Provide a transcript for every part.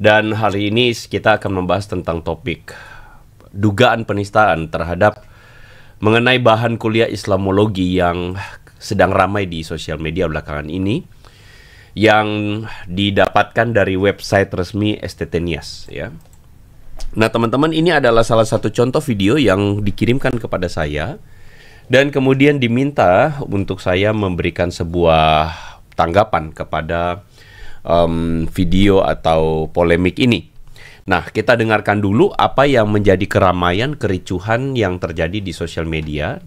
Dan hari ini kita akan membahas tentang topik dugaan penistaan terhadap mengenai bahan kuliah Islamologi yang sedang ramai di sosial media belakangan ini, yang didapatkan dari website resmi STT Nias, ya. Nah, teman-teman, ini adalah salah satu contoh video yang dikirimkan kepada saya dan kemudian diminta untuk saya memberikan sebuah tanggapan kepada video atau polemik ini. Nah, kita dengarkan dulu apa yang menjadi keramaian, kericuhan yang terjadi di sosial media.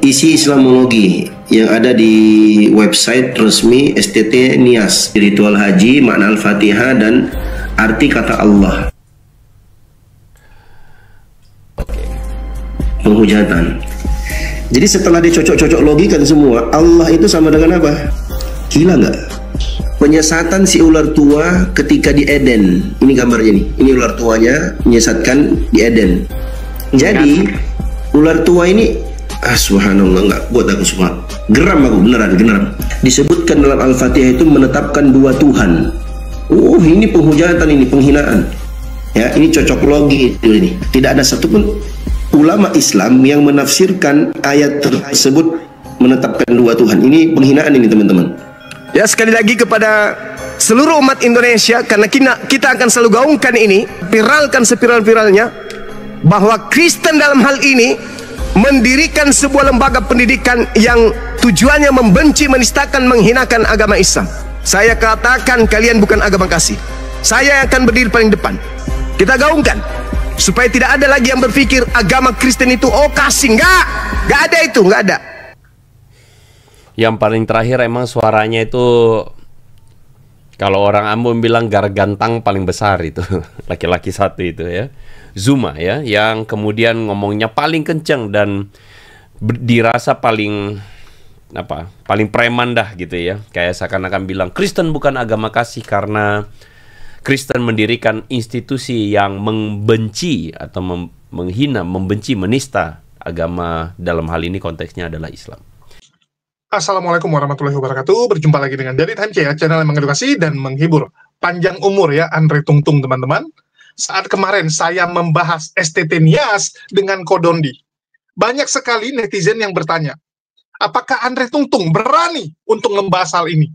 Isi Islamologi yang ada di website resmi STT Nias, ritual haji, makna Al-Fatihah dan arti kata Allah. Penghujatan. Jadi setelah dicocok-cocok logikan semua, Allah itu sama dengan apa? Gila nggak? Penyesatan si ular tua ketika di Eden. Ini gambarnya nih. Ini ular tuanya menyesatkan di Eden. Jadi ular tua ini, subhanallah, nggak buat aku semua. Geram aku, beneran geram. Disebutkan dalam Al-Fatihah itu menetapkan dua Tuhan. Ini penghujatan, ini penghinaan. Ya, ini cocok logi ini. Tidak ada satupun ulama Islam yang menafsirkan ayat tersebut menetapkan dua Tuhan. Ini penghinaan ini, teman-teman. Ya, sekali lagi kepada seluruh umat Indonesia, karena kita akan selalu gaungkan ini, viralkan seviral-viralnya, bahwa Kristen dalam hal ini mendirikan sebuah lembaga pendidikan yang tujuannya membenci, menistakan, menghinakan agama Islam. Saya katakan kalian bukan agama kasih. Saya akan berdiri paling depan. Kita gaungkan supaya tidak ada lagi yang berpikir agama Kristen itu kasih. Nggak ada itu, nggak ada. Yang paling terakhir emang suaranya itu, kalau orang Ambon bilang gargantang paling besar itu, laki-laki satu itu ya, Zuma ya, yang kemudian ngomongnya paling kenceng dan dirasa paling paling preman dah gitu ya, kayak seakan-akan bilang Kristen bukan agama kasih karena Kristen mendirikan institusi yang membenci atau menghina, membenci, menista agama, dalam hal ini konteksnya adalah Islam. Assalamualaikum warahmatullahi wabarakatuh. Berjumpa lagi dengan Dari Time ya, channel yang mengedukasi dan menghibur. Panjang umur ya Andre Tungtung, teman-teman. Saat kemarin saya membahas STT Nias dengan Kodondi, banyak sekali netizen yang bertanya, apakah Andre Tungtung berani untuk membahas hal ini?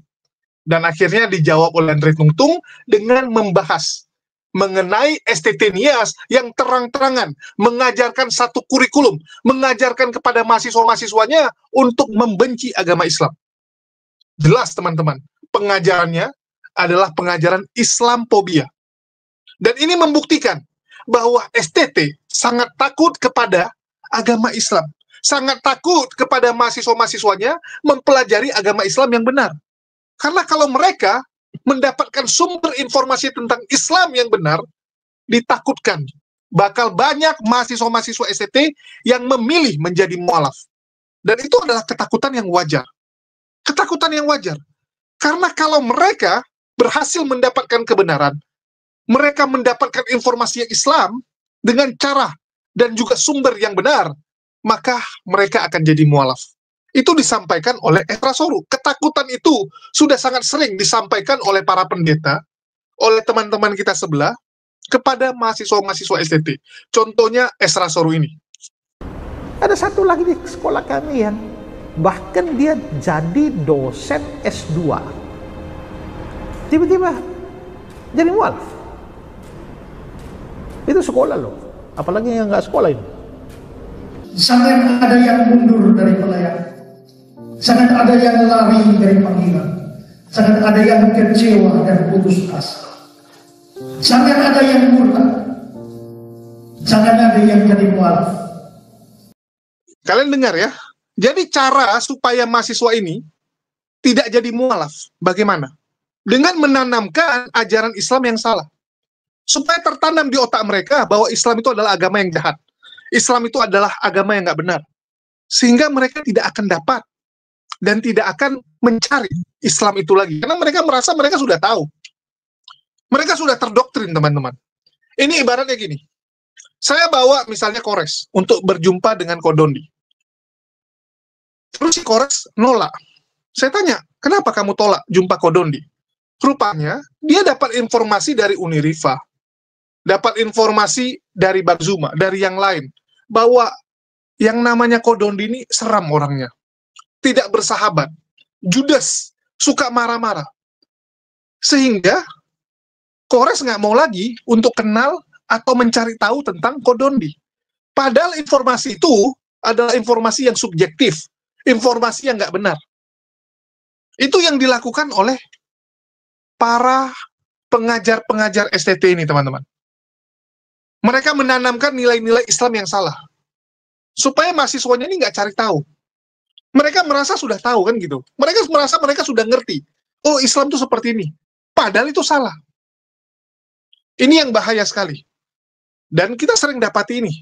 Dan akhirnya dijawab oleh Andre Tungtung dengan membahas mengenai STT Nias yang terang-terangan mengajarkan satu kurikulum, mengajarkan kepada mahasiswa-mahasiswanya untuk membenci agama Islam. Jelas, teman-teman, pengajarannya adalah pengajaran Islamophobia. Dan ini membuktikan bahwa STT sangat takut kepada agama Islam, sangat takut kepada mahasiswa-mahasiswanya mempelajari agama Islam yang benar. Karena kalau mereka mendapatkan sumber informasi tentang Islam yang benar, ditakutkan bakal banyak mahasiswa-mahasiswa STT yang memilih menjadi mualaf. Dan itu adalah ketakutan yang wajar. Ketakutan yang wajar. Karena kalau mereka berhasil mendapatkan kebenaran, mereka mendapatkan informasi yang Islam dengan cara dan juga sumber yang benar, maka mereka akan jadi mualaf. Itu disampaikan oleh Esra Soru. Ketakutan itu sudah sangat sering disampaikan oleh para pendeta, oleh teman-teman kita sebelah, kepada mahasiswa-mahasiswa STT. Contohnya Esra Soru ini. Ada satu lagi di sekolah kami yang bahkan dia jadi dosen S2. Tiba-tiba jadi mualaf. Itu sekolah loh. Apalagi yang nggak sekolah ini. Sangat ada yang mundur dari pelayanan. Sangat ada yang lari dari panggilan. Sangat ada yang kecewa dan putus asa. Sangat ada yang murtad. Sangat ada yang jadi mualaf. Kalian dengar ya? Jadi cara supaya mahasiswa ini tidak jadi mualaf, bagaimana? Dengan menanamkan ajaran Islam yang salah. Supaya tertanam di otak mereka bahwa Islam itu adalah agama yang jahat. Islam itu adalah agama yang nggak benar. Sehingga mereka tidak akan dapat dan tidak akan mencari Islam itu lagi. Karena mereka merasa mereka sudah tahu. Mereka sudah terdoktrin, teman-teman. Ini ibaratnya gini. Saya bawa misalnya Kores untuk berjumpa dengan Kodondi. Terus si Kores nolak. Saya tanya, kenapa kamu tolak jumpa Kodondi? rupanya dia dapat informasi dari Uniriva, dapat informasi dari Bang Zuma, dari yang lain, bahwa yang namanya Kodondi ini seram orangnya, tidak bersahabat, judes, suka marah-marah. Sehingga Kores nggak mau lagi untuk kenal atau mencari tahu tentang Kodondi. Padahal informasi itu adalah informasi yang subjektif, informasi yang nggak benar. Itu yang dilakukan oleh para pengajar-pengajar STT ini, teman-teman. Mereka menanamkan nilai-nilai Islam yang salah, supaya mahasiswanya ini nggak cari tahu. Mereka merasa sudah tahu kan gitu. Mereka merasa mereka sudah ngerti. Oh, Islam itu seperti ini. Padahal itu salah. Ini yang bahaya sekali. Dan kita sering dapati ini.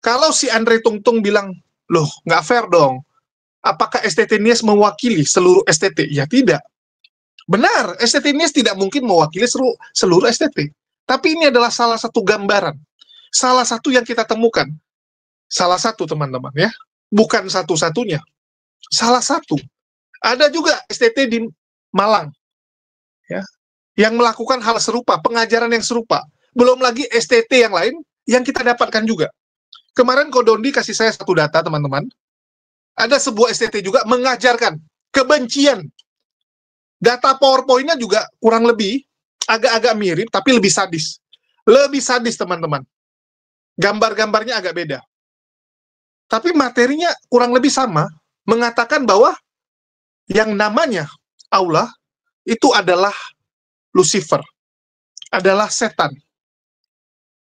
Kalau si Andre Tungtung bilang, loh, nggak fair dong. Apakah STT Nias mewakili seluruh STT? Ya tidak. Benar, STT Nias tidak mungkin mewakili seluruh STT. Tapi ini adalah salah satu gambaran. Salah satu yang kita temukan. Salah satu, teman-teman, ya. Bukan satu-satunya. Salah satu. Ada juga STT di Malang, ya, yang melakukan hal serupa, pengajaran yang serupa. Belum lagi STT yang lain yang kita dapatkan juga. Kemarin Kodondi kasih saya satu data, teman-teman. Ada sebuah STT juga mengajarkan kebencian. Data PowerPoint-nya juga kurang lebih, agak-agak mirip, tapi lebih sadis. Lebih sadis, teman-teman. Gambar-gambarnya agak beda. Tapi materinya kurang lebih sama, mengatakan bahwa yang namanya Allah itu adalah Lucifer, adalah setan.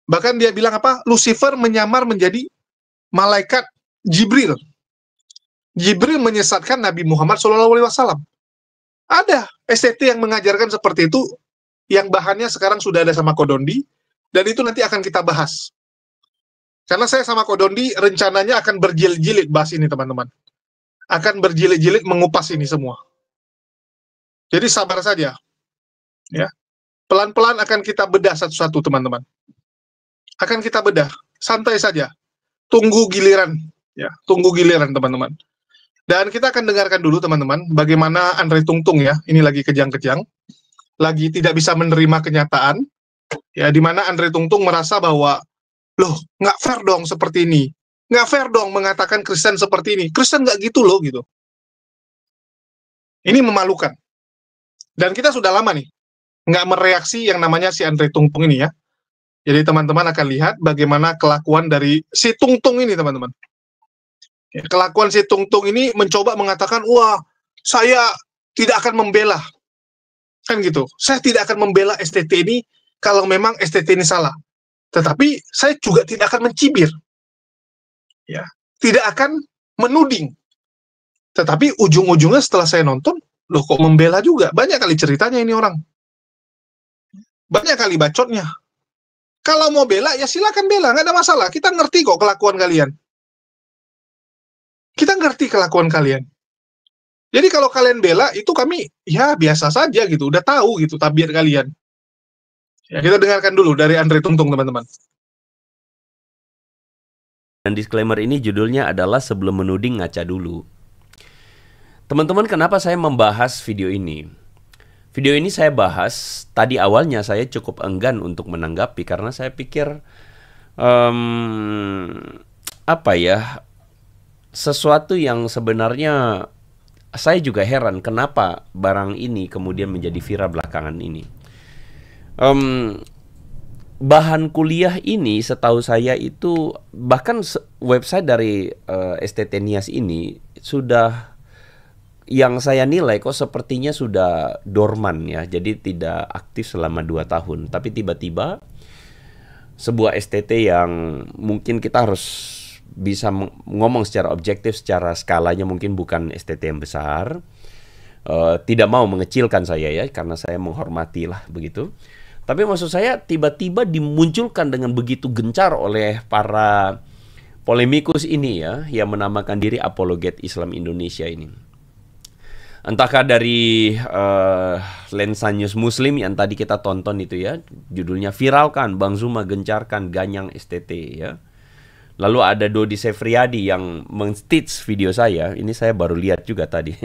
Bahkan dia bilang apa? Lucifer menyamar menjadi malaikat Jibril. Jibril menyesatkan Nabi Muhammad SAW. Ada STT yang mengajarkan seperti itu, yang bahannya sekarang sudah ada sama Kodondi, dan itu nanti akan kita bahas. Karena saya sama Kodondi rencananya akan berjilid-jilid bahas ini, teman-teman. Akan berjilid-jilid mengupas ini semua. Jadi sabar saja. Ya. Pelan-pelan akan kita bedah satu-satu, teman-teman. Akan kita bedah. Santai saja. Tunggu giliran. Ya, tunggu giliran, teman-teman. Dan kita akan dengarkan dulu, teman-teman, bagaimana Andre Tungtung, ya, ini lagi kejang-kejang, lagi tidak bisa menerima kenyataan, ya, di mana Andre Tungtung merasa bahwa, loh, nggak fair dong seperti ini. Nggak fair dong mengatakan Kristen seperti ini. Kristen nggak gitu loh, gitu. Ini memalukan. Dan kita sudah lama nih, nggak mereaksi yang namanya si Andre Tungtung ini, ya. Jadi teman-teman akan lihat bagaimana kelakuan dari si Tungtung ini, teman-teman. Ya, kelakuan si Tungtung ini mencoba mengatakan, wah, saya tidak akan membela. Kan gitu. Saya tidak akan membela STT ini kalau memang STT ini salah. Tetapi saya juga tidak akan mencibir. Ya, tidak akan menuding. Tetapi ujung-ujungnya setelah saya nonton, loh kok membela juga? Banyak kali ceritanya ini orang. Banyak kali bacotnya. Kalau mau bela, ya silakan bela, nggak ada masalah. Kita ngerti kok kelakuan kalian. Kita ngerti kelakuan kalian. Jadi kalau kalian bela, itu kami, ya biasa saja gitu. Udah tahu gitu tabiat kalian. Ya, kita dengarkan dulu dari Andre Tungtung, teman-teman. Dan disclaimer ini judulnya adalah Sebelum Menuding Ngaca Dulu. Teman-teman, kenapa saya membahas video ini? Video ini saya bahas, tadi awalnya saya cukup enggan untuk menanggapi karena saya pikir sesuatu yang sebenarnya saya juga heran kenapa barang ini kemudian menjadi viral belakangan ini. Bahan kuliah ini setahu saya itu bahkan website dari STT Nias ini sudah, yang saya nilai kok sepertinya sudah dorman ya, jadi tidak aktif selama 2 tahun. Tapi tiba-tiba sebuah STT yang mungkin kita harus bisa ngomong secara objektif, secara skalanya mungkin bukan STT yang besar, tidak mau mengecilkan saya ya, karena saya menghormati lah begitu. Tapi maksud saya tiba-tiba dimunculkan dengan begitu gencar oleh para polemikus ini ya, yang menamakan diri apologet Islam Indonesia ini. Entahkah dari lensa News Muslim yang tadi kita tonton itu ya, judulnya viralkan, Bang Zuma gencarkan ganyang STT ya. Lalu ada Dodi Sefriadi yang men-stitch video saya, ini saya baru lihat juga tadi.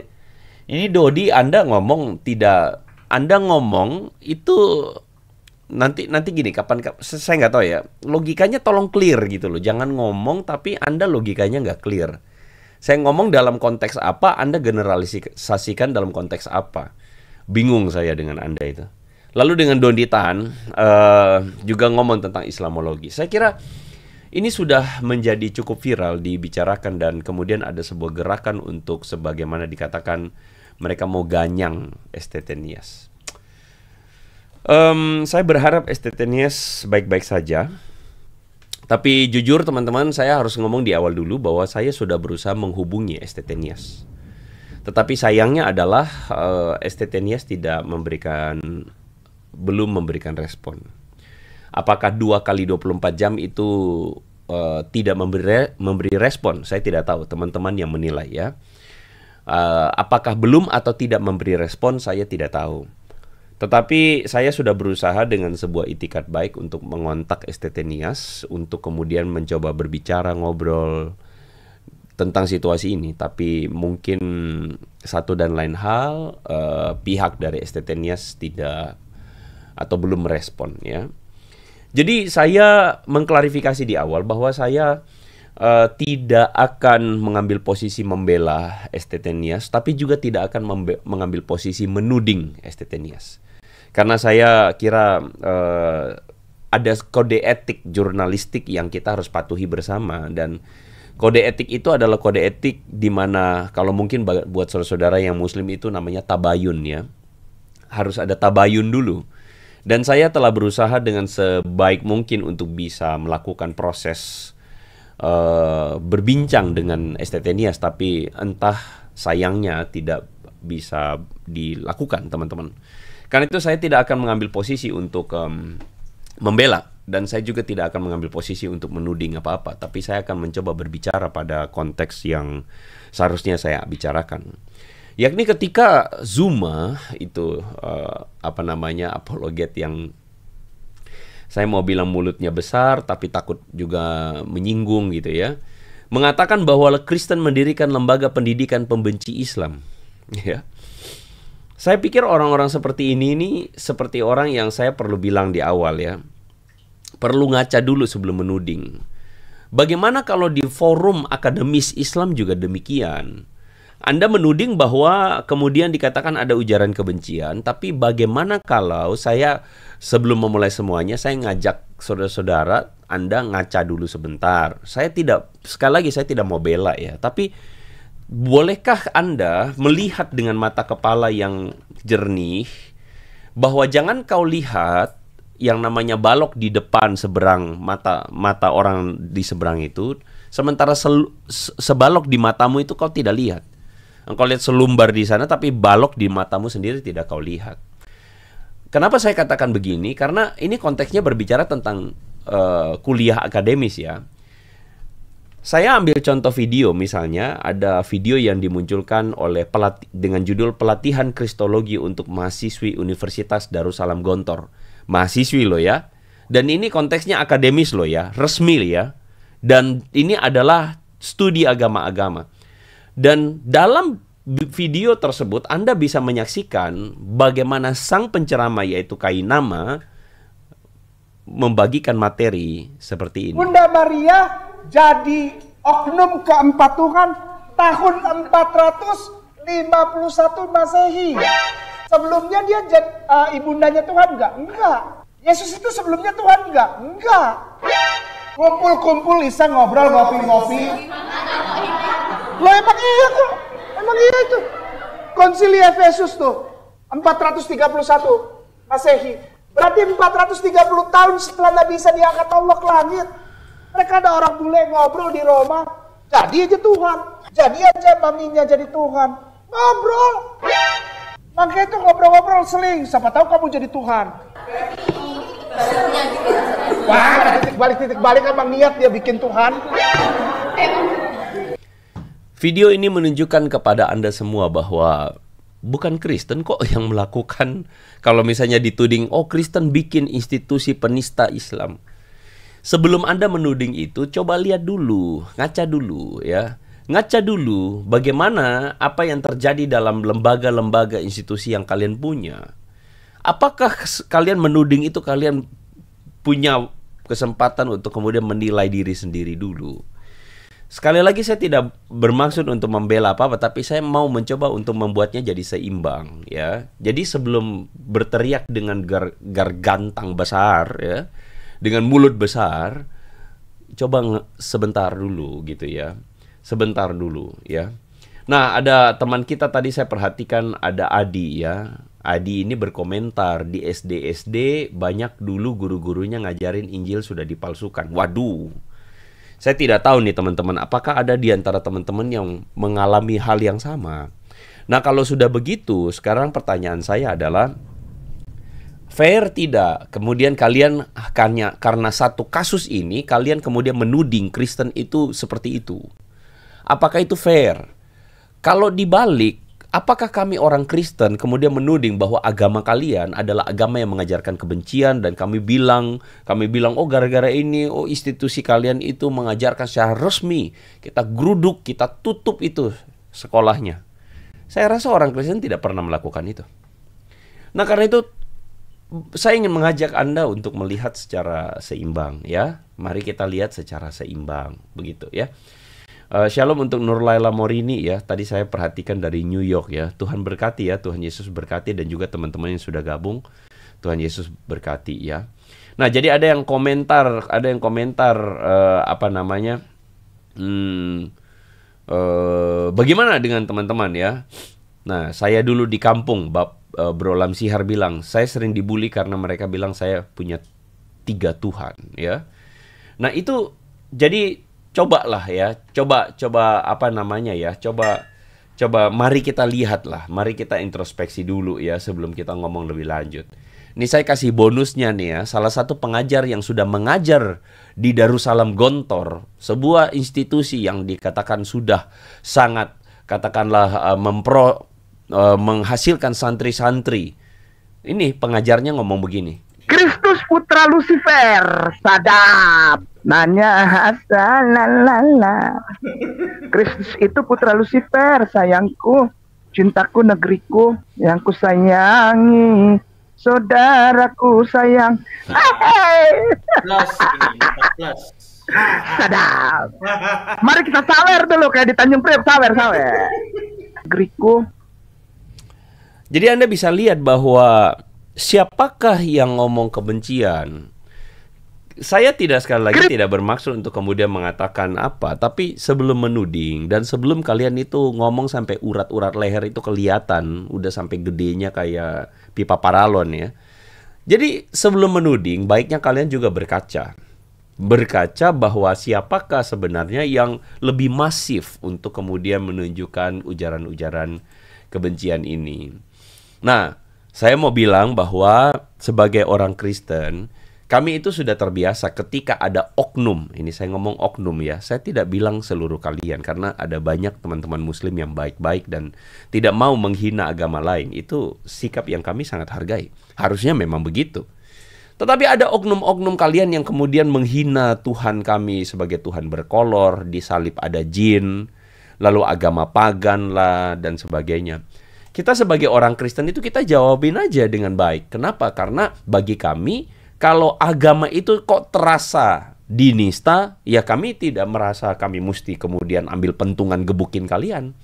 Ini Dodi, Anda ngomong tidak Anda ngomong itu nanti gini, saya nggak tahu ya, logikanya tolong clear gitu loh. Jangan ngomong tapi Anda logikanya nggak clear. Saya ngomong dalam konteks apa, Anda generalisasikan dalam konteks apa. Bingung saya dengan Anda itu. Lalu dengan Donny Tan juga ngomong tentang Islamologi. Saya kira ini sudah menjadi cukup viral dibicarakan, dan kemudian ada sebuah gerakan untuk sebagaimana dikatakan mereka mau ganyang STT Nias. Saya berharap STT Nias baik-baik saja. Tapi jujur teman-teman, saya harus ngomong di awal dulu bahwa saya sudah berusaha menghubungi STT Nias. Tetapi sayangnya adalah STT Nias belum memberikan respon. Apakah 2 kali 24 jam itu tidak memberi respon? Saya tidak tahu, teman-teman yang menilai ya. Apakah belum atau tidak memberi respon, saya tidak tahu. Tetapi saya sudah berusaha dengan sebuah itikat baik untuk mengontak STT Nias untuk kemudian mencoba berbicara, ngobrol tentang situasi ini. Tapi mungkin satu dan lain hal, pihak dari STT Nias tidak atau belum merespon ya. Jadi saya mengklarifikasi di awal bahwa saya tidak akan mengambil posisi membela STT Nias, tapi juga tidak akan mengambil posisi menuding STT Nias. Karena saya kira ada kode etik jurnalistik yang kita harus patuhi bersama, dan kode etik itu adalah kode etik di mana kalau mungkin buat saudara-saudara yang muslim itu namanya tabayun ya. Harus ada tabayun dulu. Dan saya telah berusaha dengan sebaik mungkin untuk bisa melakukan proses berbincang dengan STT Nias, tapi entah sayangnya tidak bisa dilakukan teman-teman. Karena itu saya tidak akan mengambil posisi untuk membela, dan saya juga tidak akan mengambil posisi untuk menuding apa-apa, tapi saya akan mencoba berbicara pada konteks yang seharusnya saya bicarakan. Yakni ketika Zuma itu apologet yang saya mau bilang mulutnya besar tapi takut juga menyinggung gitu ya, mengatakan bahwa Kristen mendirikan lembaga pendidikan pembenci Islam ya. Saya pikir orang-orang seperti ini seperti orang yang saya perlu bilang di awal ya, perlu ngaca dulu sebelum menuding. Bagaimana kalau di forum akademis Islam juga demikian? Anda menuding bahwa kemudian dikatakan ada ujaran kebencian, tapi bagaimana kalau saya sebelum memulai semuanya, saya ngajak saudara-saudara, Anda ngaca dulu sebentar. Sekali lagi saya tidak mau bela ya, tapi bolehkah Anda melihat dengan mata kepala yang jernih bahwa jangan kau lihat yang namanya balok di depan seberang mata orang di seberang itu, sementara sebalok di matamu itu kau tidak lihat. Engkau lihat selumbar di sana, tapi balok di matamu sendiri tidak kau lihat. Kenapa saya katakan begini? Karena ini konteksnya berbicara tentang kuliah akademis ya. Saya ambil contoh video, misalnya ada video yang dimunculkan oleh dengan judul Pelatihan Kristologi untuk Mahasiswi Universitas Darussalam Gontor. Mahasiswi loh ya. Dan ini konteksnya akademis loh ya, resmi ya. Dan ini adalah studi agama-agama. Dan dalam video tersebut Anda bisa menyaksikan bagaimana sang penceramah yaitu Kainama membagikan materi seperti ini. Bunda Maria jadi oknum keempat Tuhan tahun 451 Masehi. Sebelumnya dia ibundanya Tuhan enggak? Enggak. Yesus itu sebelumnya Tuhan enggak? Enggak. Kumpul-kumpul iseng ngobrol ngopi-ngopi. Loh emang iya kok. Emang iya itu. Konsili Efesus tuh 431 Masehi. Berarti 430 tahun setelah Nabi Isa diangkat Allah ke langit. Mereka ada orang bule ngobrol di Roma, jadi aja Tuhan, jadi aja maminya jadi Tuhan, ngobrol. Makanya itu ngobrol-ngobrol seling, siapa tahu kamu jadi Tuhan. Wah, titik balik emang niat dia bikin Tuhan. Video ini menunjukkan kepada Anda semua bahwa bukan Kristen kok yang melakukan, kalau misalnya dituding, oh Kristen bikin institusi penista Islam. Sebelum Anda menuding itu, coba lihat dulu, ngaca dulu ya. Ngaca dulu bagaimana apa yang terjadi dalam lembaga-lembaga institusi yang kalian punya. Apakah kalian menuding itu kalian punya kesempatan untuk kemudian menilai diri sendiri dulu? Sekali lagi saya tidak bermaksud untuk membela apa-apa, tapi saya mau mencoba untuk membuatnya jadi seimbang, ya. Jadi sebelum berteriak dengan gargantang besar, ya, dengan mulut besar, coba sebentar dulu gitu ya. Sebentar dulu ya. Nah, ada teman kita tadi saya perhatikan, ada Adi ya. Adi ini berkomentar di SD banyak dulu guru-gurunya ngajarin Injil sudah dipalsukan. Waduh. Saya tidak tahu nih teman-teman, apakah ada di antara teman-teman yang mengalami hal yang sama. Nah, kalau sudah begitu, sekarang pertanyaan saya adalah, fair tidak? Kemudian kalian karena satu kasus ini, kalian kemudian menuding Kristen itu seperti itu. Apakah itu fair? Kalau dibalik, apakah kami orang Kristen kemudian menuding bahwa agama kalian adalah agama yang mengajarkan kebencian, dan kami bilang, oh gara-gara ini, oh institusi kalian itu mengajarkan secara resmi, kita geruduk, kita tutup itu sekolahnya. Saya rasa orang Kristen tidak pernah melakukan itu. Nah, karena itu saya ingin mengajak Anda untuk melihat secara seimbang ya. Mari kita lihat secara seimbang begitu ya. Shalom untuk Nur Laila Morini ya. Tadi saya perhatikan dari New York ya. Tuhan berkati ya, Tuhan Yesus berkati, dan juga teman-teman yang sudah gabung. Tuhan Yesus berkati ya. Nah, jadi ada yang komentar apa namanya? Bagaimana dengan teman-teman ya? Nah, saya dulu di kampung, Bro Lam Sihar bilang, saya sering dibully karena mereka bilang saya punya 3 Tuhan ya. Nah, itu jadi cobalah ya, coba apa namanya ya, coba mari kita lihatlah, mari kita introspeksi dulu ya sebelum kita ngomong lebih lanjut. Ini saya kasih bonusnya nih ya, salah satu pengajar yang sudah mengajar di Darussalam Gontor, sebuah institusi yang dikatakan sudah sangat katakanlah menghasilkan santri-santri. Ini pengajarnya ngomong begini. Kristus putra Lucifer, sadap. Nanya hasalalala. Kristus itu putra Lucifer, sayangku, cintaku, negeriku, yang ku sayangi, saudaraku sayang. Sadap. Mari kita sawer dulu kayak di Tanjung Priok, sawer. Negeriku. Jadi Anda bisa lihat bahwa siapakah yang ngomong kebencian? Saya sekali lagi tidak bermaksud untuk kemudian mengatakan apa, tapi sebelum menuding dan sebelum kalian itu ngomong sampai urat-urat leher itu kelihatan, udah sampai gedenya kayak pipa paralon ya. Jadi sebelum menuding, baiknya kalian juga berkaca bahwa siapakah sebenarnya yang lebih masif untuk kemudian menunjukkan ujaran-ujaran kebencian ini. Nah, saya mau bilang bahwa sebagai orang Kristen, kami itu sudah terbiasa ketika ada oknum. Ini saya ngomong oknum ya. Saya tidak bilang seluruh kalian, karena ada banyak teman-teman muslim yang baik-baik dan tidak mau menghina agama lain. Itu sikap yang kami sangat hargai. Harusnya memang begitu. Tetapi ada oknum-oknum kalian yang kemudian menghina Tuhan kami sebagai Tuhan berkolor, di salib ada jin, lalu agama pagan lah, dan sebagainya. Kita sebagai orang Kristen itu kita jawabin aja dengan baik. Kenapa? Karena bagi kami, kalau agama itu kok terasa dinista, ya kami tidak merasa kami mesti kemudian ambil pentungan gebukin kalian.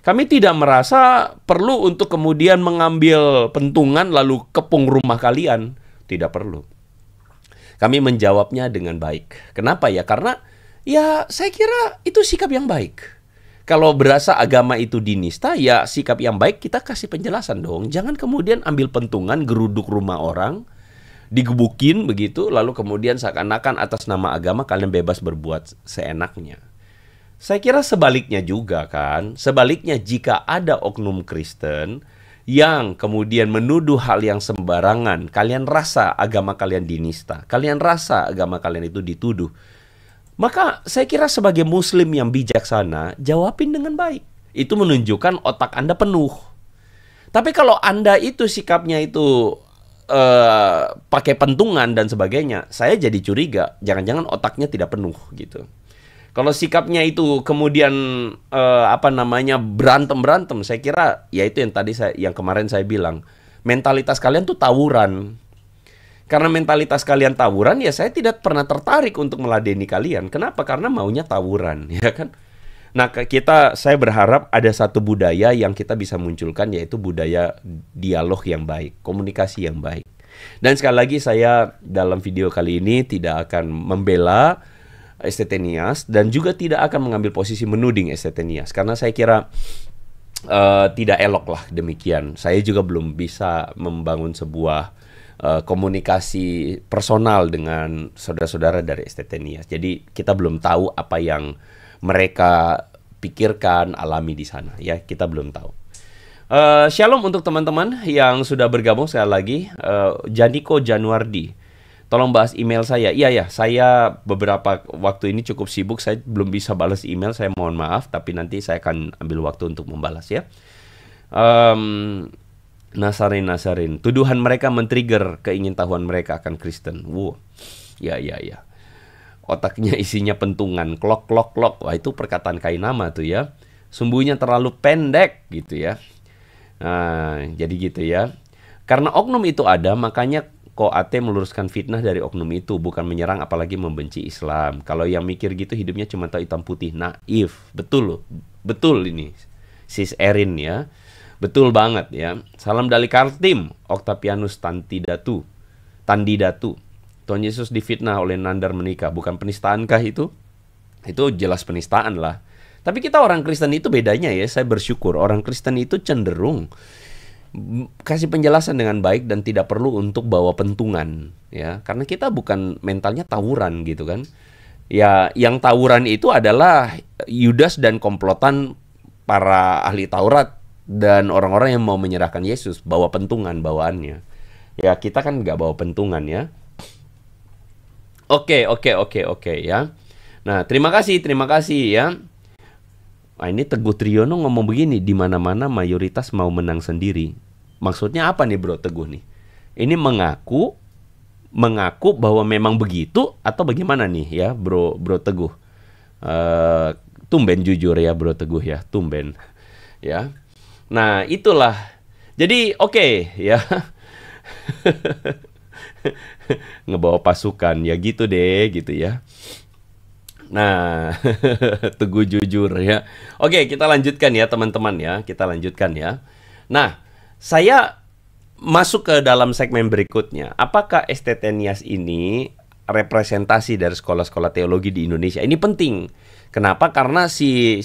Kami tidak merasa perlu untuk kemudian mengambil pentungan lalu kepung rumah kalian. Tidak perlu. Kami menjawabnya dengan baik. Kenapa ya? Karena ya saya kira itu sikap yang baik. Kalau berasa agama itu dinista, ya sikap yang baik kita kasih penjelasan dong. Jangan kemudian ambil pentungan, geruduk rumah orang, digebukin begitu, lalu kemudian seakan-akan atas nama agama kalian bebas berbuat seenaknya. Saya kira sebaliknya juga kan. Sebaliknya, jika ada oknum Kristen yang kemudian menuduh hal yang sembarangan, kalian rasa agama kalian dinista, kalian rasa agama kalian itu dituduh, maka saya kira sebagai muslim yang bijaksana, jawabin dengan baik. Itu menunjukkan otak Anda penuh. Tapi kalau Anda itu sikapnya itu pakai pentungan dan sebagainya, saya jadi curiga, jangan-jangan otaknya tidak penuh gitu. Kalau sikapnya itu kemudian berantem, saya kira ya itu yang kemarin saya bilang, mentalitas kalian tuh tawuran. Karena mentalitas kalian tawuran, ya saya tidak pernah tertarik untuk meladeni kalian. Kenapa? Karena maunya tawuran, ya kan? Nah, saya berharap ada satu budaya yang kita bisa munculkan, yaitu budaya dialog yang baik, komunikasi yang baik. Dan sekali lagi saya dalam video kali ini tidak akan membela STT Nias dan juga tidak akan mengambil posisi menuding STT Nias, karena saya kira tidak elok lah demikian. Saya juga belum bisa membangun sebuah komunikasi personal dengan saudara-saudara dari STT Nias. Jadi kita belum tahu apa yang mereka pikirkan, alami di sana, ya kita belum tahu. Shalom untuk teman-teman yang sudah bergabung sekali lagi. Janiko Januardi, tolong bahas email saya. Iya ya, saya beberapa waktu ini cukup sibuk, saya belum bisa balas email, saya mohon maaf, tapi nanti saya akan ambil waktu untuk membalas ya. Nasarin, tuduhan mereka men-trigger keingintahuan mereka akan Kristen. Wow, ya. Otaknya isinya pentungan, klok. Wah, itu perkataan Kainama tuh ya. Sumbunya terlalu pendek gitu ya. Nah, jadi gitu ya. Karena oknum itu ada, makanya Koat meluruskan fitnah dari oknum itu, bukan menyerang apalagi membenci Islam. Kalau yang mikir gitu hidupnya cuma tahu hitam putih, naif. Betul loh. Betul ini. Sis Erin ya. Betul banget ya. Salam dari Kartim, Octavianus Tandidatu. Tuhan Yesus difitnah oleh Nandar menikah, bukan penistaankah itu? Itu jelas penistaan lah. Tapi kita orang Kristen itu bedanya ya, saya bersyukur orang Kristen itu cenderung kasih penjelasan dengan baik dan tidak perlu untuk bawa pentungan ya, karena kita bukan mentalnya tawuran gitu kan. Ya, yang tawuran itu adalah Yudas dan komplotan para ahli Taurat dan orang-orang yang mau menyerahkan Yesus, bawa pentungan bawaannya. Ya, kita kan nggak bawa pentungan ya. Oke ya. Nah, terima kasih ya. Nah, ini Teguh Triyono ngomong begini, di mana-mana mayoritas mau menang sendiri. Maksudnya apa nih Bro Teguh nih? Ini mengaku bahwa memang begitu atau bagaimana nih ya Bro Teguh? Tumben jujur ya Bro Teguh ya, tumben ya. Nah, itulah. Jadi oke ya. Ngebawa pasukan ya gitu deh gitu ya. Nah, Teguh jujur ya. Oke, kita lanjutkan ya teman-teman ya. Kita lanjutkan ya. Nah, saya masuk ke dalam segmen berikutnya. Apakah STT Nias ini representasi dari sekolah-sekolah teologi di Indonesia? Ini penting. Kenapa? Karena si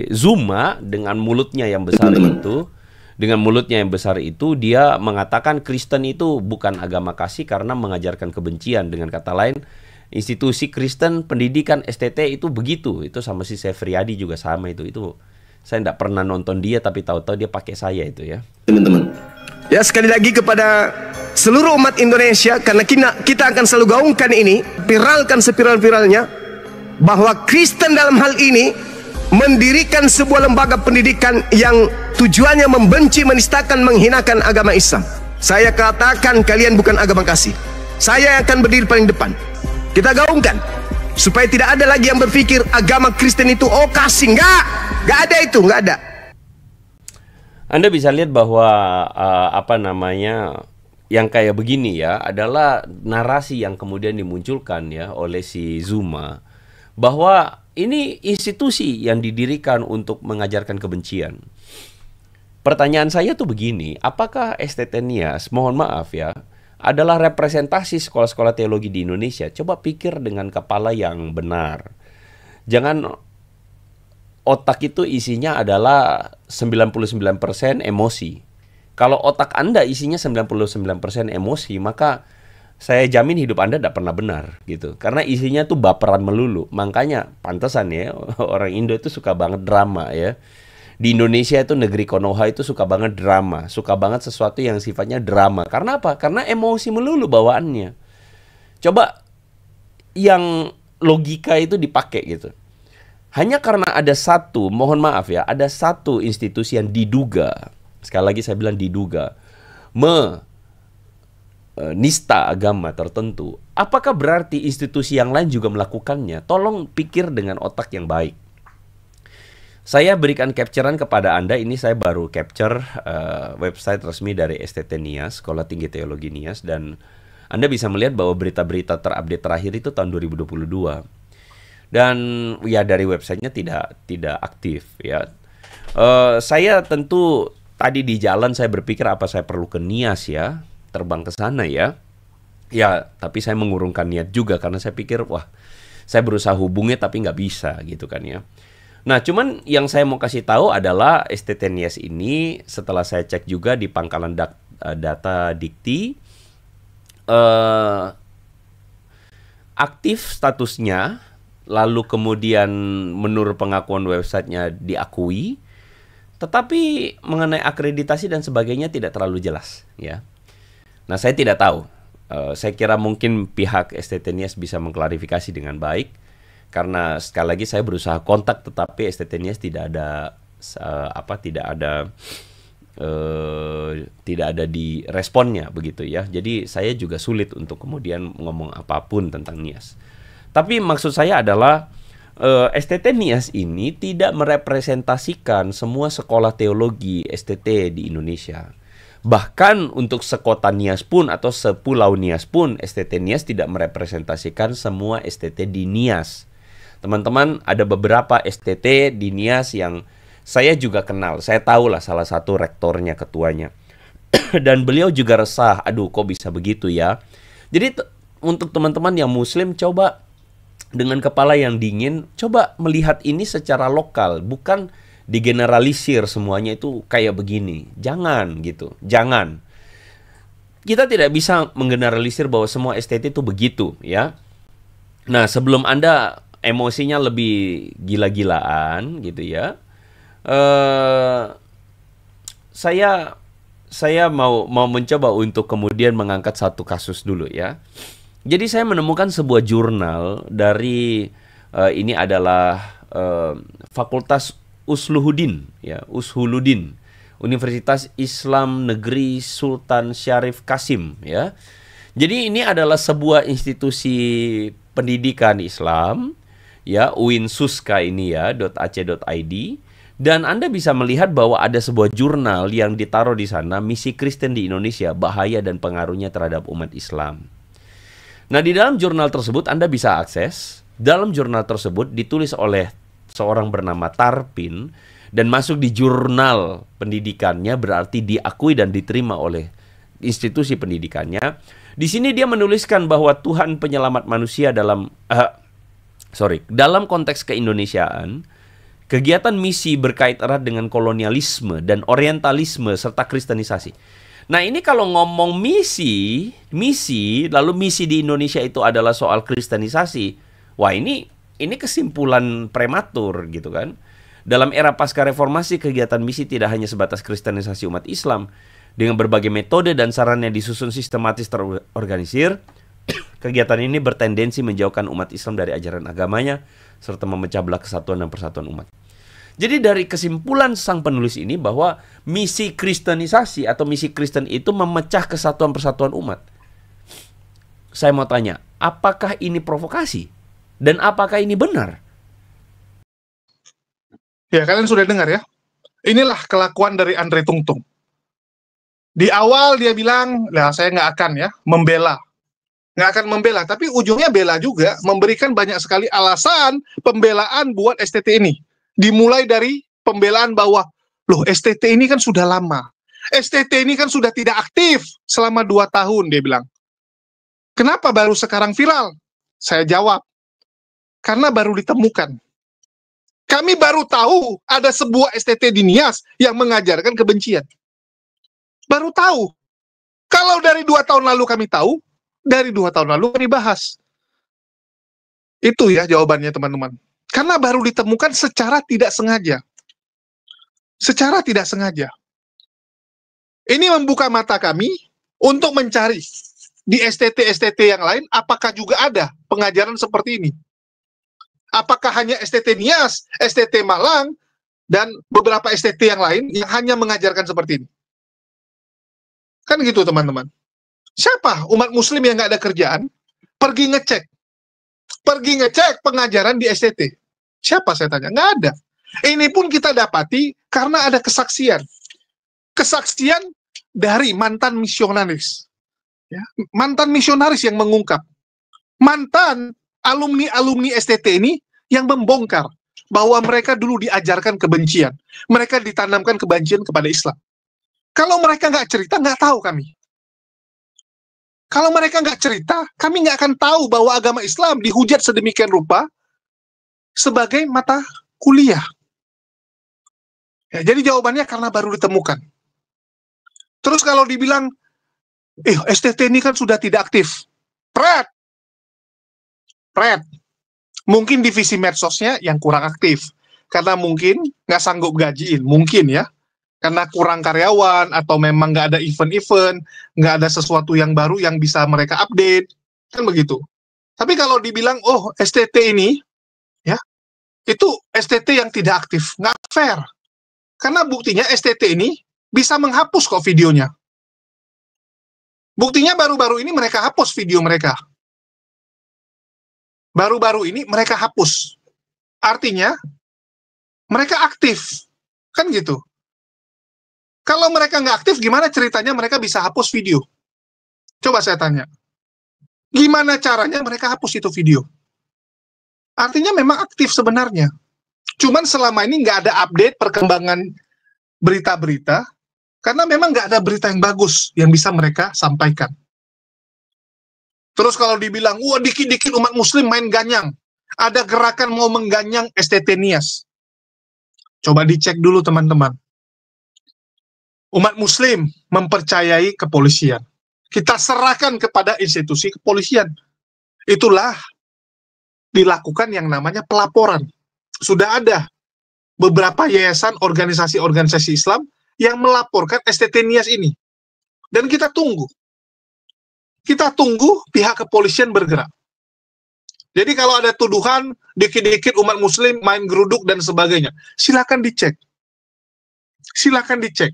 Zuma dengan mulutnya yang besar itu, dia mengatakan Kristen itu bukan agama kasih karena mengajarkan kebencian. Dengan kata lain, institusi Kristen pendidikan STT itu begitu. Itu sama si Sefriadi juga sama itu. Saya tidak pernah nonton dia, tapi tahu-tahu dia pakai saya itu ya. Teman-teman. Ya, sekali lagi kepada seluruh umat Indonesia, karena kita akan selalu gaungkan ini, viralkan seviral-viralnya, bahwa Kristen dalam hal ini mendirikan sebuah lembaga pendidikan yang tujuannya membenci, menistakan, menghinakan agama Islam. Saya katakan kalian bukan agama kasih. Saya akan berdiri paling depan. Kita gaungkan supaya tidak ada lagi yang berpikir agama Kristen itu kasih. Nggak ada itu, nggak ada. Anda bisa lihat bahwa yang kayak begini ya adalah narasi yang kemudian dimunculkan ya oleh si Zuma, bahwa ini institusi yang didirikan untuk mengajarkan kebencian. Pertanyaan saya tuh begini, apakah STT Nias, mohon maaf ya, adalah representasi sekolah-sekolah teologi di Indonesia? Coba pikir dengan kepala yang benar. Jangan otak itu isinya adalah 99% emosi. Kalau otak Anda isinya 99% emosi, maka saya jamin hidup Anda tidak pernah benar gitu. Karena isinya tuh baperan melulu. Makanya pantesan ya orang Indo itu suka banget drama ya. Di Indonesia itu negeri Konoha itu suka banget drama, suka banget sesuatu yang sifatnya drama. Karena apa? Karena emosi melulu bawaannya. Coba yang logika itu dipakai gitu. Hanya karena ada satu, mohon maaf ya, ada satu institusi yang diduga, sekali lagi saya bilang diduga, menista agama tertentu. Apakah berarti institusi yang lain juga melakukannya? Tolong pikir dengan otak yang baik. Saya berikan capturean kepada Anda, ini saya baru capture website resmi dari STT Nias, Sekolah Tinggi Teologi Nias, dan Anda bisa melihat bahwa berita-berita terupdate terakhir itu tahun 2022. Dan ya dari websitenya tidak aktif ya. Saya tentu tadi di jalan saya berpikir apa saya perlu ke Nias ya, terbang ke sana ya. Ya, tapi saya mengurungkan niat juga karena saya pikir wah, saya berusaha hubungnya tapi nggak bisa gitu kan ya. Nah, cuman yang saya mau kasih tahu adalah STT Nias ini setelah saya cek juga di pangkalan data Dikti, aktif statusnya, lalu kemudian menurut pengakuan websitenya diakui, tetapi mengenai akreditasi dan sebagainya tidak terlalu jelas ya. Nah, saya tidak tahu. Saya kira mungkin pihak STT Nias bisa mengklarifikasi dengan baik. Karena sekali lagi saya berusaha kontak, tetapi STT Nias tidak ada di responnya begitu ya. Jadi saya juga sulit untuk kemudian ngomong apapun tentang Nias. Tapi maksud saya adalah STT Nias ini tidak merepresentasikan semua sekolah teologi STT di Indonesia. Bahkan untuk sekota Nias pun atau sepulau Nias pun, STT Nias tidak merepresentasikan semua STT di Nias. Teman-teman, ada beberapa STT di Nias yang saya juga kenal. Saya tahu lah salah satu rektornya, ketuanya. Dan beliau juga resah, aduh kok bisa begitu ya. Jadi untuk teman-teman yang Muslim, coba dengan kepala yang dingin, coba melihat ini secara lokal, bukan digeneralisir semuanya itu kayak begini. Jangan gitu, jangan. Kita tidak bisa menggeneralisir bahwa semua STT itu begitu ya. Nah, sebelum Anda emosinya lebih gila-gilaan gitu ya, saya mau mencoba untuk kemudian mengangkat satu kasus dulu ya. Jadi saya menemukan sebuah jurnal dari ini adalah Fakultas Ushuluddin ya, Ushuluddin, Universitas Islam Negeri Sultan Syarif Kasim ya. Jadi ini adalah sebuah institusi pendidikan Islam ya, UINSUSKA ini ya, .ac.id, dan Anda bisa melihat bahwa ada sebuah jurnal yang ditaruh di sana, Misi Kristen di Indonesia, bahaya dan pengaruhnya terhadap umat Islam. Nah, di dalam jurnal tersebut Anda bisa akses. Dalam jurnal tersebut ditulis oleh seorang bernama Tarpin dan masuk di jurnal pendidikannya, berarti diakui dan diterima oleh institusi pendidikannya. Di sini dia menuliskan bahwa Tuhan penyelamat manusia dalam konteks keindonesiaan, kegiatan misi berkait erat dengan kolonialisme dan orientalisme serta kristenisasi. Nah, ini kalau ngomong misi, lalu misi di Indonesia itu adalah soal kristenisasi. Wah, ini kesimpulan prematur gitu kan. Dalam era pasca reformasi, kegiatan misi tidak hanya sebatas kristenisasi umat Islam. Dengan berbagai metode dan saran yang disusun sistematis terorganisir, kegiatan ini bertendensi menjauhkan umat Islam dari ajaran agamanya, serta memecah belah kesatuan dan persatuan umat. Jadi dari kesimpulan sang penulis ini bahwa misi kristenisasi atau misi Kristen itu memecah kesatuan persatuan umat. Saya mau tanya, apakah ini provokasi? Dan apakah ini benar? Ya, kalian sudah dengar ya. Inilah kelakuan dari Andre Tungtung. Di awal dia bilang, lah saya nggak akan ya membela. Nggak akan membela, tapi ujungnya bela juga, memberikan banyak sekali alasan pembelaan buat STT ini. Dimulai dari pembelaan bahwa, loh STT ini kan sudah lama. STT ini kan sudah tidak aktif selama 2 tahun, dia bilang. Kenapa baru sekarang viral? Saya jawab, karena baru ditemukan. Kami baru tahu ada sebuah STT di Nias yang mengajarkan kebencian. Baru tahu. Kalau dari 2 tahun lalu kami tahu, dari 2 tahun lalu kami bahas. Itu ya jawabannya teman-teman. Karena baru ditemukan secara tidak sengaja. Secara tidak sengaja. Ini membuka mata kami untuk mencari di STT-STT yang lain, apakah juga ada pengajaran seperti ini. Apakah hanya STT Nias, STT Malang, dan beberapa STT yang lain yang hanya mengajarkan seperti ini. Kan gitu teman-teman. Siapa umat muslim yang nggak ada kerjaan, pergi ngecek pengajaran di STT. Siapa saya tanya? Nggak ada. Ini pun kita dapati karena ada kesaksian. Kesaksian dari mantan misionaris. Ya, mantan misionaris yang mengungkap. Mantan alumni-alumni STT ini yang membongkar bahwa mereka dulu diajarkan kebencian. Mereka ditanamkan kebencian kepada Islam. Kalau mereka nggak cerita, nggak tahu kami. Kalau mereka nggak cerita, kami nggak akan tahu bahwa agama Islam dihujat sedemikian rupa sebagai mata kuliah. Ya, jadi jawabannya karena baru ditemukan. Terus kalau dibilang, STT ini kan sudah tidak aktif. Pret. Mungkin divisi medsosnya yang kurang aktif. Karena mungkin nggak sanggup gajiin. Mungkin ya. Karena kurang karyawan, atau memang nggak ada event-event, nggak ada sesuatu yang baru yang bisa mereka update. Kan begitu. Tapi kalau dibilang, STT ini, ya, itu STT yang tidak aktif. Nggak fair. Karena buktinya STT ini bisa menghapus kok videonya. Buktinya baru-baru ini mereka hapus video mereka. Baru-baru ini mereka hapus. Artinya, mereka aktif. Kan gitu. Kalau mereka nggak aktif, gimana ceritanya mereka bisa hapus video? Coba saya tanya. Gimana caranya mereka hapus itu video? Artinya memang aktif sebenarnya. Cuman selama ini nggak ada update perkembangan berita-berita, karena memang nggak ada berita yang bagus yang bisa mereka sampaikan. Terus kalau dibilang, wah dikit-dikit umat muslim main ganyang. Ada gerakan mau mengganyang STT Nias. Coba dicek dulu teman-teman. Umat muslim mempercayai kepolisian. Kita serahkan kepada institusi kepolisian. Itulah dilakukan yang namanya pelaporan. Sudah ada beberapa yayasan, organisasi-organisasi Islam yang melaporkan STT Nias ini. Dan kita tunggu. Kita tunggu pihak kepolisian bergerak. Jadi kalau ada tuduhan, dikit-dikit umat muslim main geruduk dan sebagainya, silakan dicek. Silakan dicek.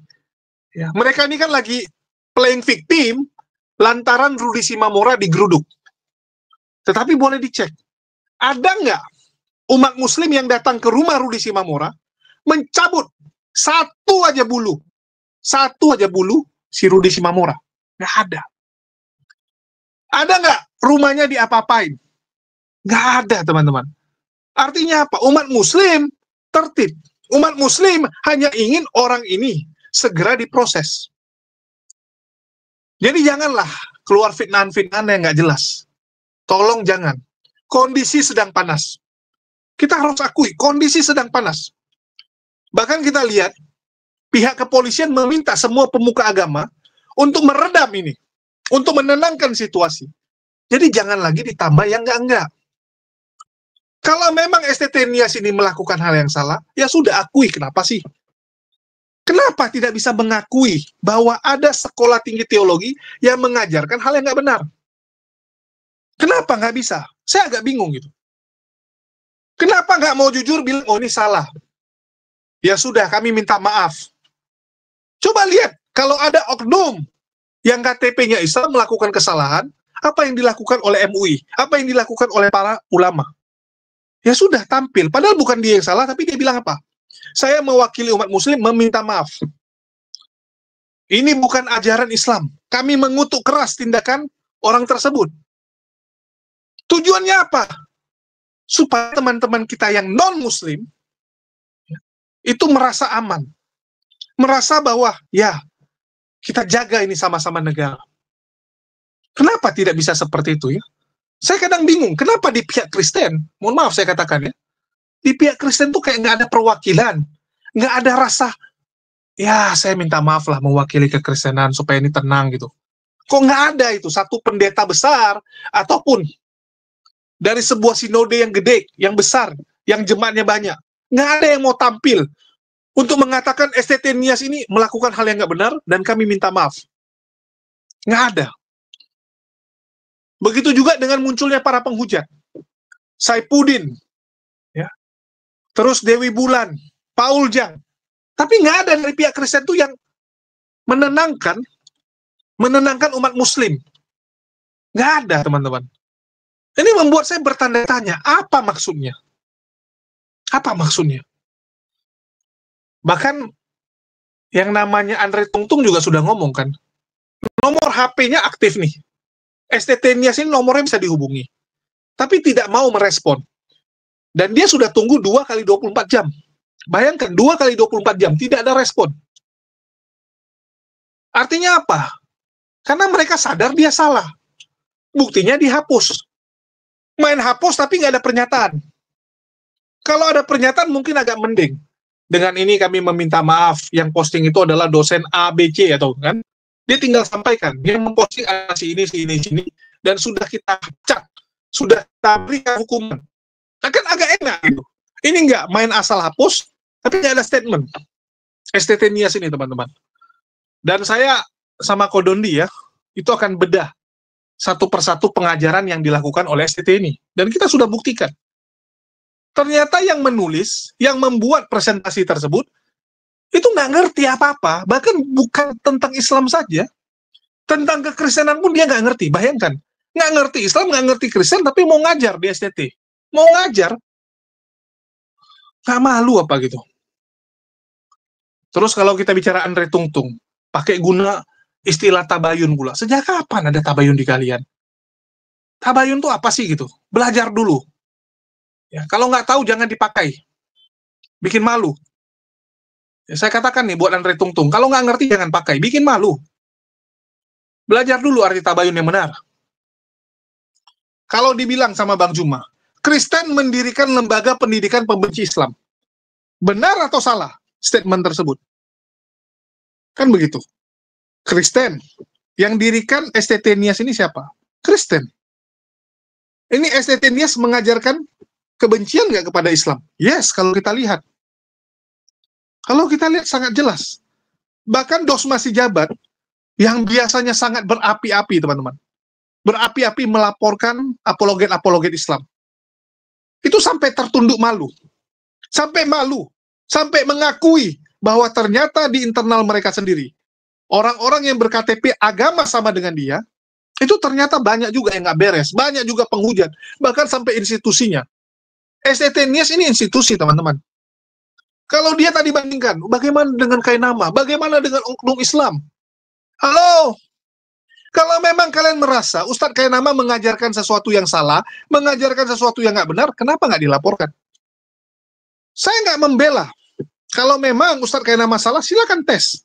Ya, mereka ini kan lagi playing victim lantaran Rudy Simamora digeruduk. Tetapi boleh dicek. Ada nggak umat muslim yang datang ke rumah Rudy Simamora mencabut satu aja bulu si Rudy Simamora? Nggak ada. Ada nggak rumahnya diapa-apain? Nggak ada, teman-teman. Artinya apa? Umat muslim tertib. Umat muslim hanya ingin orang ini segera diproses. Jadi janganlah keluar fitnah-fitnah yang nggak jelas. Tolong jangan. Kondisi sedang panas. Kita harus akui, kondisi sedang panas. Bahkan kita lihat, pihak kepolisian meminta semua pemuka agama untuk meredam ini, untuk menenangkan situasi. Jadi jangan lagi ditambah yang enggak-enggak. Kalau memang STT Nias ini melakukan hal yang salah, ya sudah akui, kenapa sih? Kenapa tidak bisa mengakui bahwa ada sekolah tinggi teologi yang mengajarkan hal yang nggak benar? Kenapa nggak bisa? Saya agak bingung gitu. Kenapa nggak mau jujur bilang, ini salah? Ya sudah, kami minta maaf. Coba lihat, kalau ada oknum yang KTP-nya Islam melakukan kesalahan, apa yang dilakukan oleh MUI? Apa yang dilakukan oleh para ulama? Ya sudah, tampil. Padahal bukan dia yang salah, tapi dia bilang apa? Saya mewakili umat muslim meminta maaf. Ini bukan ajaran Islam. Kami mengutuk keras tindakan orang tersebut. Tujuannya apa? Supaya teman-teman kita yang non-muslim itu merasa aman. Merasa bahwa, ya, kita jaga ini sama-sama negara. Kenapa tidak bisa seperti itu ya? Saya kadang bingung, kenapa di pihak Kristen, mohon maaf saya katakan ya, di pihak Kristen tuh kayak nggak ada perwakilan, nggak ada rasa, ya saya minta maaf lah mewakili kekristenan supaya ini tenang gitu. Kok nggak ada itu, satu pendeta besar, ataupun dari sebuah sinode yang gede, yang besar, yang jemaatnya banyak, nggak ada yang mau tampil untuk mengatakan STT Nias ini melakukan hal yang nggak benar, dan kami minta maaf. Nggak ada. Begitu juga dengan munculnya para penghujat. Saipudin, ya. Terus Dewi Bulan, Paul Jang. Tapi nggak ada dari pihak Kristen itu yang menenangkan umat muslim. Nggak ada, teman-teman. Ini membuat saya bertanda tanya, apa maksudnya? Apa maksudnya? Bahkan yang namanya Andre Tungtung juga sudah ngomong kan, nomor HP-nya aktif nih. STT Nias ini nomornya bisa dihubungi, tapi tidak mau merespon. Dan dia sudah tunggu 2 kali 24 jam. Bayangkan, 2 kali 24 jam, tidak ada respon. Artinya apa? Karena mereka sadar dia salah. Buktinya dihapus. Main hapus tapi nggak ada pernyataan. Kalau ada pernyataan mungkin agak mending. Dengan ini kami meminta maaf, yang posting itu adalah dosen ABC atau kan? Dia tinggal sampaikan, dia memposting si ini, dan sudah kita cat, sudah kita berikan hukuman. Akan agak enak gitu. Ini nggak main asal hapus, tapi nggak ada statement. STT Nias ini teman-teman. Dan saya sama Kodondi ya, itu akan bedah satu persatu pengajaran yang dilakukan oleh STT ini. Dan kita sudah buktikan. Ternyata yang menulis, yang membuat presentasi tersebut, itu nggak ngerti apa-apa, bahkan bukan tentang Islam saja, tentang kekristenan pun dia nggak ngerti. Bayangkan, nggak ngerti Islam, nggak ngerti Kristen, tapi mau ngajar di STT. Mau ngajar, nggak malu apa gitu. Terus kalau kita bicara Andre Tungtung, pakai guna istilah tabayun pula. Sejak kapan ada tabayun di kalian? Tabayun tuh apa sih gitu? Belajar dulu. Ya, kalau nggak tahu jangan dipakai. Bikin malu. Ya, saya katakan nih buat Andre Tungtung, kalau nggak ngerti jangan pakai, bikin malu. Belajar dulu arti tabayun yang benar. Kalau dibilang sama Bang Juma, Kristen mendirikan lembaga pendidikan pembenci Islam. Benar atau salah statement tersebut? Kan begitu. Kristen. Yang dirikan STT Nias ini siapa? Kristen. Ini STT Nias mengajarkan kebencian nggak kepada Islam? Yes, kalau kita lihat. Kalau kita lihat sangat jelas. Bahkan Dosma si Jabat, yang biasanya sangat berapi-api, teman-teman. Berapi-api melaporkan apologet-apologet Islam. Itu sampai tertunduk malu. Sampai malu. Sampai mengakui bahwa ternyata di internal mereka sendiri, orang-orang yang berKTP agama sama dengan dia, itu ternyata banyak juga yang nggak beres. Banyak juga penghujat. Bahkan sampai institusinya. STT Nias ini institusi, teman-teman. Kalau dia tadi bandingkan, bagaimana dengan Kainama? Bagaimana dengan oknum Islam? Halo? Kalau memang kalian merasa Ustadz Kainama mengajarkan sesuatu yang salah, mengajarkan sesuatu yang nggak benar, kenapa nggak dilaporkan? Saya nggak membela. Kalau memang Ustadz Kainama salah, silakan tes.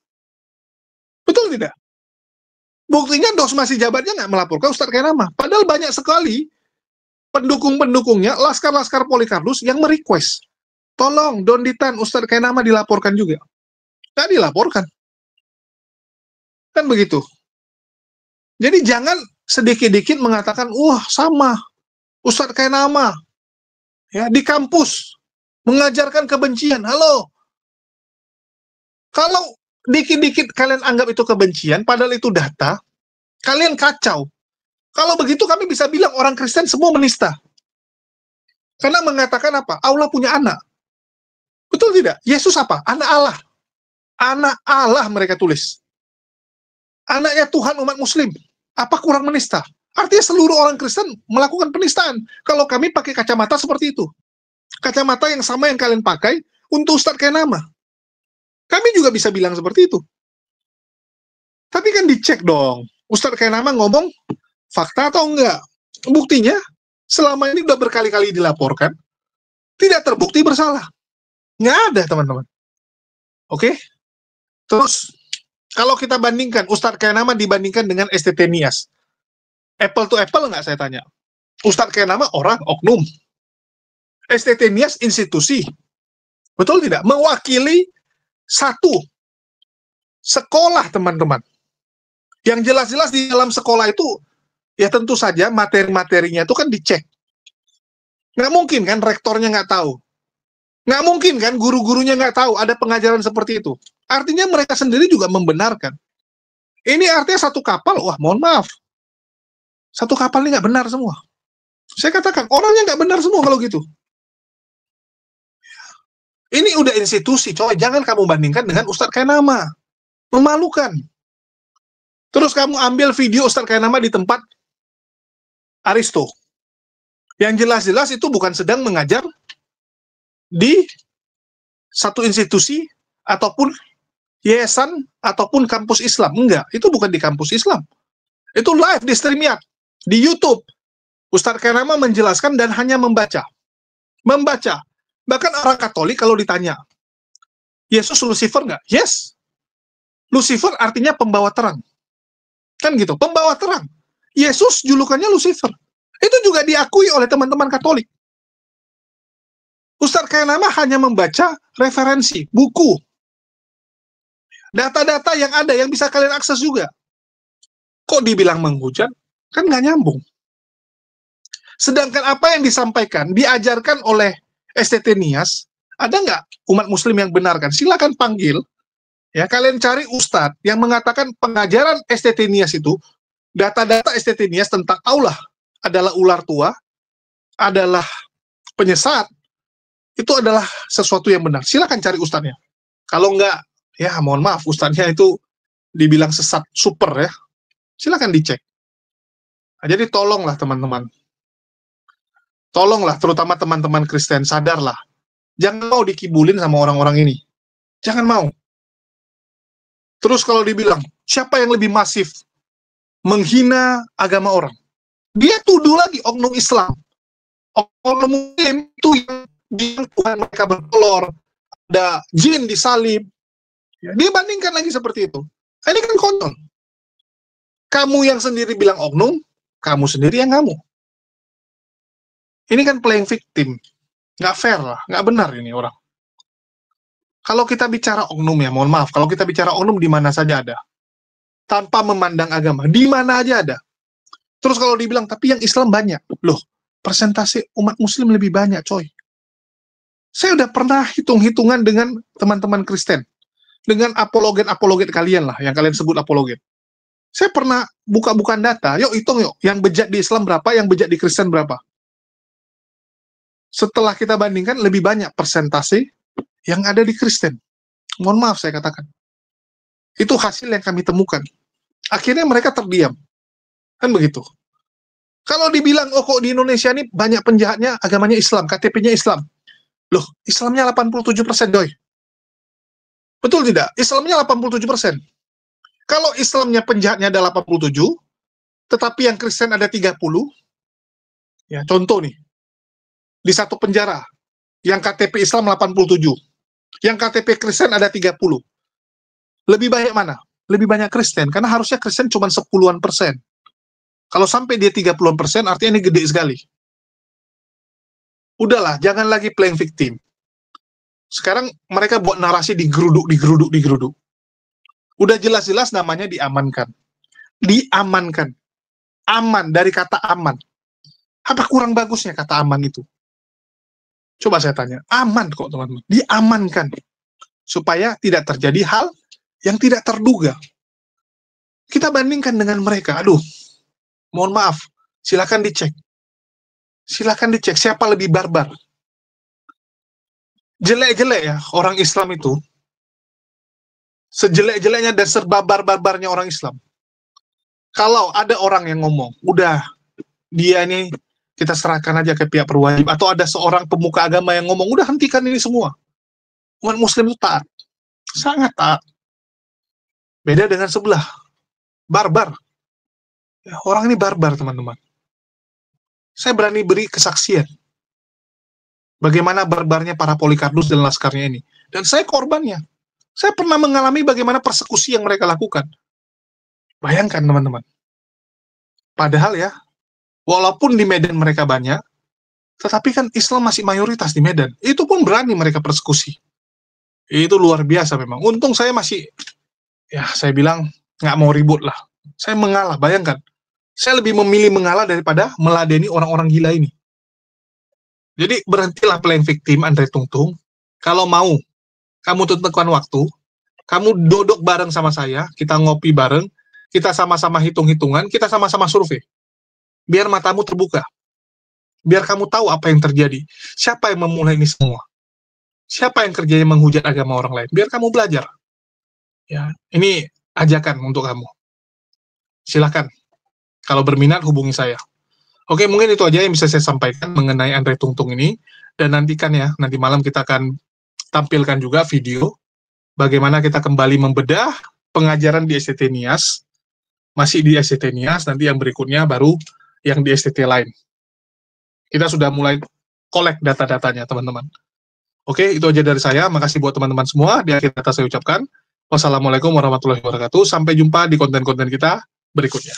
Betul tidak? Buktinya Dosma si Jabatnya nggak melaporkan Ustadz Kainama. Padahal banyak sekali pendukung-pendukungnya, laskar-laskar Polikarpus yang merequest, tolong Donditan Ustadz Kainama dilaporkan juga. Nggak dilaporkan. Kan begitu. Jadi jangan sedikit-dikit mengatakan, wah sama Ustadz Kainama ya, di kampus mengajarkan kebencian. Halo. Kalau dikit-dikit kalian anggap itu kebencian, padahal itu data, kalian kacau. Kalau begitu kami bisa bilang orang Kristen semua menista. Karena mengatakan apa? Allah punya anak. Betul tidak? Yesus apa? Anak Allah. Anak Allah mereka tulis. Anaknya Tuhan umat muslim. Apa kurang menista? Artinya seluruh orang Kristen melakukan penistaan. Kalau kami pakai kacamata seperti itu. Kacamata yang sama yang kalian pakai untuk Ustadz Kainama. Kami juga bisa bilang seperti itu. Tapi kan dicek dong. Ustadz Kainama ngomong fakta atau enggak? Buktinya, selama ini udah berkali-kali dilaporkan, tidak terbukti bersalah. Nggak ada, teman-teman. Oke? Terus, kalau kita bandingkan, Ustadz Kainama dibandingkan dengan STT Nias. Apple to apple nggak saya tanya? Ustadz Kainama orang, oknum. STT Nias institusi. Betul tidak? Mewakili satu sekolah, teman-teman. Yang jelas-jelas di dalam sekolah itu, ya tentu saja materi-materinya itu kan dicek. Nggak mungkin kan rektornya nggak tahu. Nggak mungkin kan guru-gurunya nggak tahu ada pengajaran seperti itu. Artinya mereka sendiri juga membenarkan. Ini artinya satu kapal, wah mohon maaf. Satu kapal ini nggak benar semua. Saya katakan, orangnya nggak benar semua kalau gitu. Ini udah institusi, coy. Jangan kamu bandingkan dengan Ustadz Kainama. Memalukan. Terus kamu ambil video Ustadz Kainama di tempat Aristo. Yang jelas-jelas itu bukan sedang mengajar di satu institusi ataupun yayasan, ataupun kampus Islam. Enggak, itu bukan di kampus Islam. Itu live di StreamYard, di YouTube. Ustadz Khairama menjelaskan dan hanya membaca. Membaca. Bahkan orang Katolik kalau ditanya, Yesus Lucifer nggak? Yes. Lucifer artinya pembawa terang. Kan gitu, pembawa terang. Yesus julukannya Lucifer. Itu juga diakui oleh teman-teman Katolik. Ustadz Khairama hanya membaca referensi, buku. Data-data yang ada, yang bisa kalian akses juga. Kok dibilang menghujat? Kan nggak nyambung. Sedangkan apa yang disampaikan, diajarkan oleh STT Nias, ada nggak umat muslim yang benarkan? Silakan panggil, ya kalian cari ustadz yang mengatakan pengajaran STT Nias itu, data-data STT Nias tentang Allah adalah ular tua, adalah penyesat, itu adalah sesuatu yang benar. Silakan cari ustadznya. Kalau nggak, ya mohon maaf, ustadznya itu dibilang sesat super ya. Silakan dicek. Nah, jadi tolonglah teman-teman. Tolonglah, terutama teman-teman Kristen, sadarlah. Jangan mau dikibulin sama orang-orang ini. Jangan mau. Terus kalau dibilang, siapa yang lebih masif menghina agama orang? Dia tuduh lagi oknum Islam. Oknum Muslim itu yang Tuhan mereka bertelur, ada jin disalib. Ya, dia bandingkan lagi seperti itu. Ini kan konyol. Kamu yang sendiri bilang oknum, kamu sendiri yang ngamuk. Ini kan playing victim. Nggak fair lah, nggak benar ini orang. Kalau kita bicara oknum ya, mohon maaf, kalau kita bicara oknum di mana saja ada. Tanpa memandang agama, di mana aja ada. Terus kalau dibilang, tapi yang Islam banyak. Loh, persentase umat muslim lebih banyak, coy. Saya udah pernah hitung-hitungan dengan teman-teman Kristen. Dengan apologet-apologet kalian lah, yang kalian sebut apologet. Saya pernah buka-bukaan data, yuk hitung yuk, yang bejat di Islam berapa, yang bejat di Kristen berapa. Setelah kita bandingkan, lebih banyak persentase yang ada di Kristen. Mohon maaf saya katakan. Itu hasil yang kami temukan. Akhirnya mereka terdiam. Kan begitu. Kalau dibilang, oh kok di Indonesia ini banyak penjahatnya, agamanya Islam, KTP-nya Islam. Loh, Islamnya 87%, doi. Betul tidak? Islamnya 87%. Kalau Islamnya penjahatnya ada 87, tetapi yang Kristen ada 30, ya contoh nih, di satu penjara, yang KTP Islam 87, yang KTP Kristen ada 30. Lebih banyak mana? Lebih banyak Kristen, karena harusnya Kristen cuma 10-an%. Kalau sampai dia 30-an%, artinya ini gede sekali. Udahlah, jangan lagi playing victim. Sekarang mereka buat narasi digeruduk. Udah jelas-jelas namanya diamankan. Diamankan. Aman, dari kata aman. Apa kurang bagusnya kata aman itu? Coba saya tanya. Aman kok teman-teman. Diamankan. Supaya tidak terjadi hal yang tidak terduga. Kita bandingkan dengan mereka. Aduh, mohon maaf. Silakan dicek. Silakan dicek siapa lebih barbar. Jelek-jelek ya orang Islam itu. Sejelek-jeleknya dan serba barbar-barbarnya orang Islam. Kalau ada orang yang ngomong, udah dia ini kita serahkan aja ke pihak berwajib, atau ada seorang pemuka agama yang ngomong, udah hentikan ini semua. Umat muslim itu taat. Sangat taat. Beda dengan sebelah. Barbar. Ya, orang ini barbar, teman-teman. Saya berani beri kesaksian. Bagaimana barbarnya para Polycarpus dan laskarnya ini. Dan saya korbannya. Saya pernah mengalami bagaimana persekusi yang mereka lakukan. Bayangkan, teman-teman. Padahal ya, walaupun di Medan mereka banyak, tetapi kan Islam masih mayoritas di Medan. Itu pun berani mereka persekusi. Itu luar biasa memang. Untung saya masih, ya saya bilang, nggak mau ribut lah. Saya mengalah, bayangkan. Saya lebih memilih mengalah daripada meladeni orang-orang gila ini. Jadi berhentilah playing victim, Andre Tungtung. Kalau mau, kamu tentukan waktu, kamu duduk bareng sama saya, kita ngopi bareng, kita sama-sama hitung-hitungan, kita sama-sama survei. Biar matamu terbuka. Biar kamu tahu apa yang terjadi. Siapa yang memulai ini semua? Siapa yang kerjanya menghujat agama orang lain? Biar kamu belajar. Ya, ini ajakan untuk kamu. Silakan. Kalau berminat, hubungi saya. Oke, mungkin itu aja yang bisa saya sampaikan mengenai Andre Tungtung ini. Dan nantikan ya, nanti malam kita akan tampilkan juga video bagaimana kita kembali membedah pengajaran di STT Nias, masih di STT Nias, nanti yang berikutnya baru yang di STT lain. Kita sudah mulai collect data-datanya, teman-teman. Oke, itu aja dari saya. Makasih buat teman-teman semua. Di akhir kata saya ucapkan, wassalamualaikum warahmatullahi wabarakatuh. Sampai jumpa di konten-konten kita berikutnya.